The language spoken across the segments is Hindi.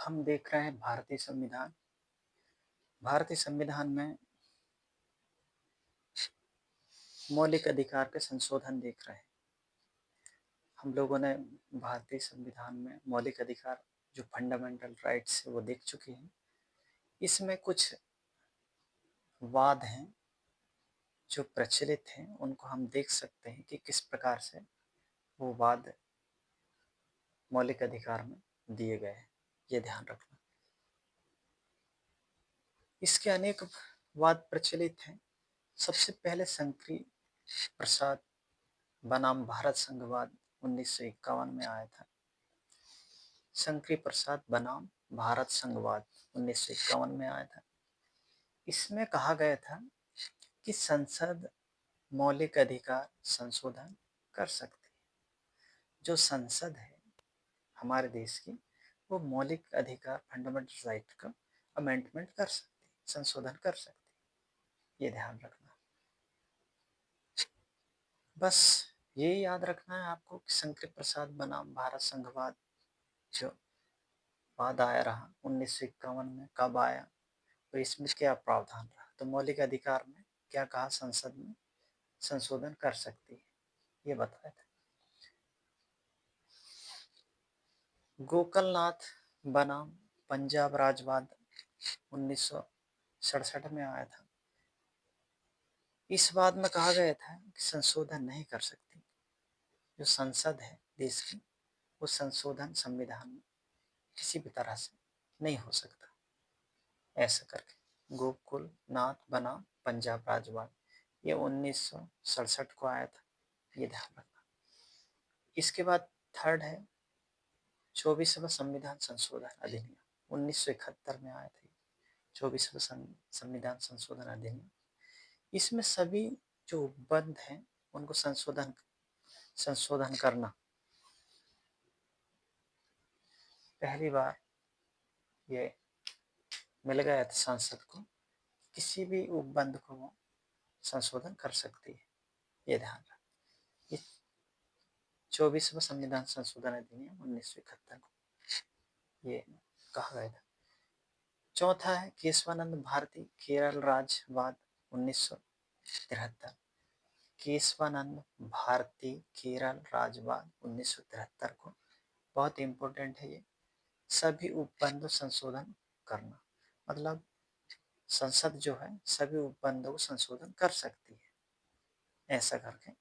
हम देख रहे हैं भारतीय संविधान। भारतीय संविधान में मौलिक अधिकार के संशोधन देख रहे हैं। हम लोगों ने भारतीय संविधान में मौलिक अधिकार जो फंडामेंटल राइट्स है वो देख चुके हैं। इसमें कुछ वाद हैं जो प्रचलित हैं, उनको हम देख सकते हैं कि किस प्रकार से वो वाद मौलिक अधिकार में दिए गए हैं। ये ध्यान रखना। इसके अनेक वाद प्रचलित हैं। सबसे पहले शंकरी प्रसाद बनाम भारत संघवाद 1951 में आया था। शंकरी प्रसाद बनाम भारत संघवाद 1951 में आया था। इसमें कहा गया था कि संसद मौलिक अधिकार संशोधन कर सकती है। जो संसद है हमारे देश की, वो मौलिक अधिकार फंडामेंटल राइट का अमेंडमेंट कर सकती है, संशोधन कर सकती है। ये ध्यान रखना। बस यही याद रखना है आपको कि शंकर प्रसाद बनाम भारत संघवाद जो वाद आया रहा 1951 में, कब आया और इसमें क्या प्रावधान रहा, तो मौलिक अधिकार में क्या कहा, संसद में संशोधन कर सकती है, ये बताया था। गोकलनाथ बनाम पंजाब राजवाद 1967 में आया था। इस वाद में कहा गया था कि संशोधन नहीं कर सकती। जो संसद है देश की, वो संशोधन संविधान में किसी भी तरह से नहीं हो सकता। ऐसा करके गोकुलनाथ बनाम पंजाब राजवाद, ये 1967 को आया था। ये ध्यान रखना। इसके बाद थर्ड है 24वां संविधान संशोधन अधिनियम 1971 में आया था। 24वां संविधान संशोधन अधिनियम, इसमें सभी जो उपबंध हैं उनको संशोधन करना। पहली बार ये मिल गया था संसद को, किसी भी उपबंध को वो संशोधन कर सकती है। ये ध्यान रखना। 24वां संविधान संशोधन अधिनियम 1971 को ये कहा गया था। चौथा है केशवानंद भारती केरल राजवाद 1973। केशवानंद भारती केरल राजवाद 1973 को बहुत इंपॉर्टेंट है। ये सभी उपबंध संशोधन करना, मतलब संसद जो है सभी उपबंधों को संशोधन कर सकती है। ऐसा करके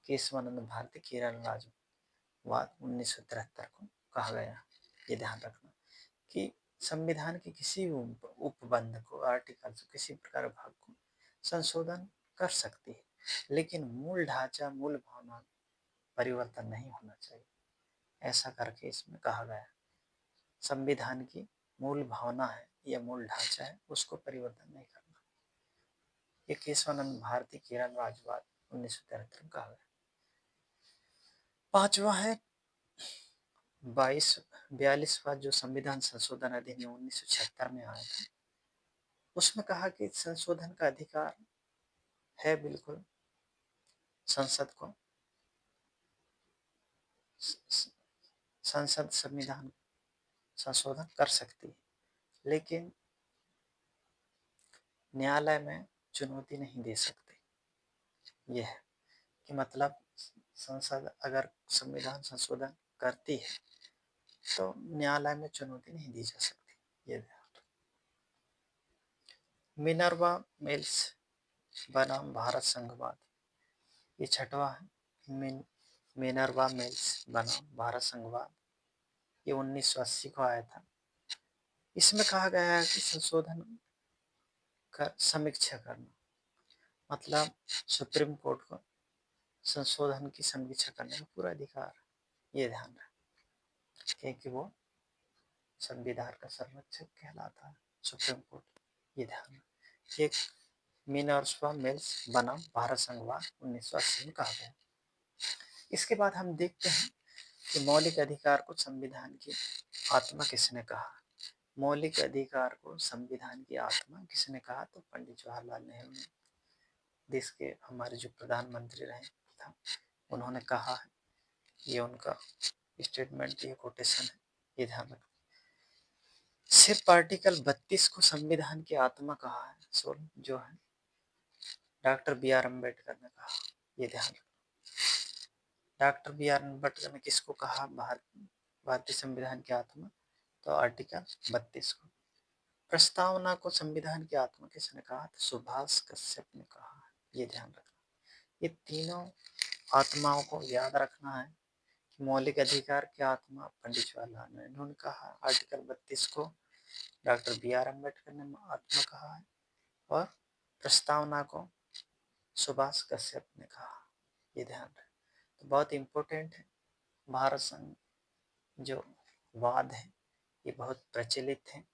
केशवानंद भारती केरल राजवाद 1973 को कहा गया। ये ध्यान रखना कि संविधान के किसी उपबंध को, आर्टिकल को, किसी प्रकार भाग को संशोधन कर सकती है, लेकिन मूल ढांचा, मूल भावना परिवर्तन नहीं होना चाहिए। ऐसा करके इसमें कहा गया। संविधान की मूल भावना है या मूल ढांचा है, उसको परिवर्तन नहीं करना। ये केशवानंद भारती केरल राजवाद 1973 में कहा गया। पांचवा है 42वां जो संविधान संशोधन अधिनियम 1976 में आया था। उसमें कहा कि संशोधन का अधिकार है बिल्कुल संसद को। संसद संविधान संशोधन कर सकती है, लेकिन न्यायालय में चुनौती नहीं दे सकती। यह है कि मतलब संसद अगर संविधान संशोधन करती है तो न्यायालय में चुनौती नहीं दी जा सकती। ये मिनर्वा मिल्स बनाम भारत संघवाद, ये छठवां है। मिनर्वा मिल्स बनाम भारत संघवाद, ये 1980 को आया था। इसमें कहा गया है कि संशोधन का समीक्षा करना, मतलब सुप्रीम कोर्ट को संशोधन की समीक्षा करने का पूरा अधिकार है। ये ध्यान रखें क्योंकि वो संविधान का संरक्षक कहलाता है सुप्रीम कोर्ट। ये ध्यान रखें। एक मिनर्वा मिल्स बनाम भारत संघवाद 1980 में कहा गया। इसके बाद हम देखते हैं कि मौलिक अधिकार को संविधान की आत्मा किसने कहा। मौलिक अधिकार को संविधान की आत्मा किसने कहा, तो पंडित जवाहरलाल नेहरू ने, देश के हमारे जो प्रधानमंत्री रहे था, उन्होंने कहा है। ये उनका स्टेटमेंट, ये कोटेशन है। ये ध्यान रखना। सिर्फ आर्टिकल 32 को संविधान की आत्मा कहा है, जो है डॉक्टर बी आर अम्बेडकर ने कहा। ये ध्यान रखना। डॉक्टर बी आर अम्बेडकर ने किसको कहा भारतीय संविधान की आत्मा? तो आर्टिकल 32 को। प्रस्तावना को संविधान की आत्मा किसने कहा? तो सुभाष कश्यप ने कहा। ये ध्यान रखना। ये तीनों आत्माओं को याद रखना है। मौलिक अधिकार की आत्मा पंडित जवाहरलाल नेहरू ने कहा। आर्टिकल 32 को डॉक्टर बी आर अम्बेडकर ने आत्मा कहा है और प्रस्तावना को सुभाष कश्यप ने कहा। ये ध्यान रखें। तो बहुत इम्पोर्टेंट है। भारत संघ जो वाद है ये बहुत प्रचलित है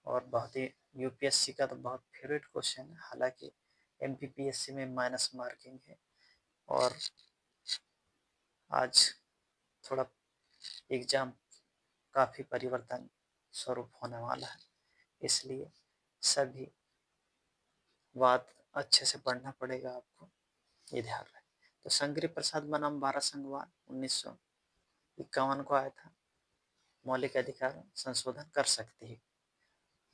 और बहुत ही यूपीएससी का तो बहुत फेवरेट क्वेश्चन है। हालांकि एमपीपीएससी में माइनस मार्किंग है और आज थोड़ा एग्जाम काफ़ी परिवर्तन स्वरूप होने वाला है, इसलिए सभी वाद अच्छे से पढ़ना पड़ेगा आपको। ये ध्यान रखें। तो शंकरी प्रसाद बनाम भारत संघवाद 1951 को आया था। मौलिक अधिकार संशोधन कर सकती है।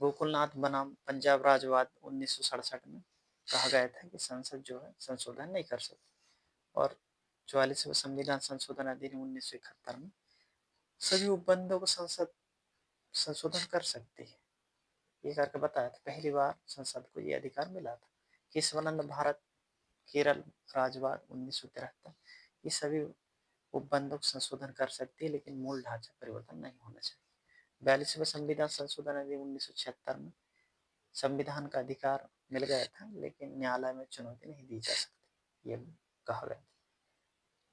गोकुलनाथ बनाम पंजाब राजवाद 1967 में कहा गया था कि संसद जो है संशोधन नहीं कर सकती। और 44वें संविधान संशोधन अधिनियम 1971 में सभी उपबंधों को संसद संशोधन कर सकती है। ये करके बताया था। पहली बार संसद को ये अधिकार मिला था। केशवानंद भारत केरल राजवाद 1973 ये सभी उपबंधों को संशोधन कर सकती है, लेकिन मूल ढांचा परिवर्तन नहीं होना चाहिए। 42वें संविधान संशोधन अधिनियम 1976 में संविधान का अधिकार मिल गया था, लेकिन न्यायालय में चुनौती नहीं दी जा सकती, ये कहा गया था।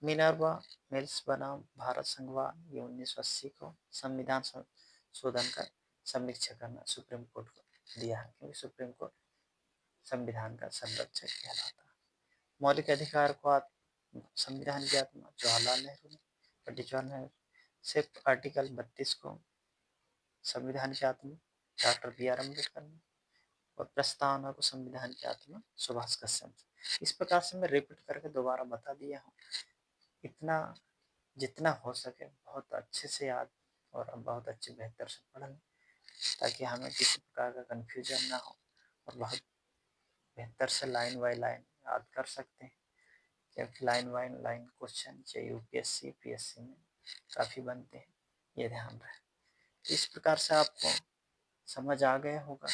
मिनर्वा मिल्स बनाम भारत संघवाद ये 1980 को संविधान संशोधन का समीक्षा करना सुप्रीम कोर्ट को दिया है, क्योंकि सुप्रीम कोर्ट संविधान का संरक्षक कहलाता है। मौलिक अधिकार को संविधान की आत्मा जवाहरलाल नेहरू ने, पंडित जवाहरलाल नेहरू। सिर्फ आर्टिकल 32 को संविधान की आत्मा डॉक्टर बी आर अम्बेडकर ने और प्रस्तावना को संविधान की आत्मा सुभाष कश्यप। इस प्रकार से मैं रिपीट करके दोबारा बता दिया हूँ। इतना जितना हो सके बहुत अच्छे से याद और बहुत अच्छे बेहतर से पढ़ें, ताकि हमें किसी प्रकार का कन्फ्यूजन ना हो और बहुत बेहतर से लाइन बाय लाइन याद कर सकते हैं, क्योंकि लाइन बाय लाइन क्वेश्चन चाहिए यूपीएससी पीएससी में काफ़ी बनते हैं। ये ध्यान रहे। इस प्रकार से आपको समझ आ गया होगा।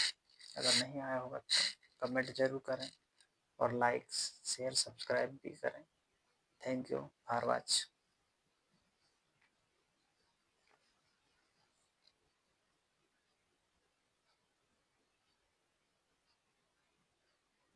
अगर नहीं आया होगा तो कमेंट जरूर करें और लाइक शेयर सब्सक्राइब भी करें। Thank you for watch.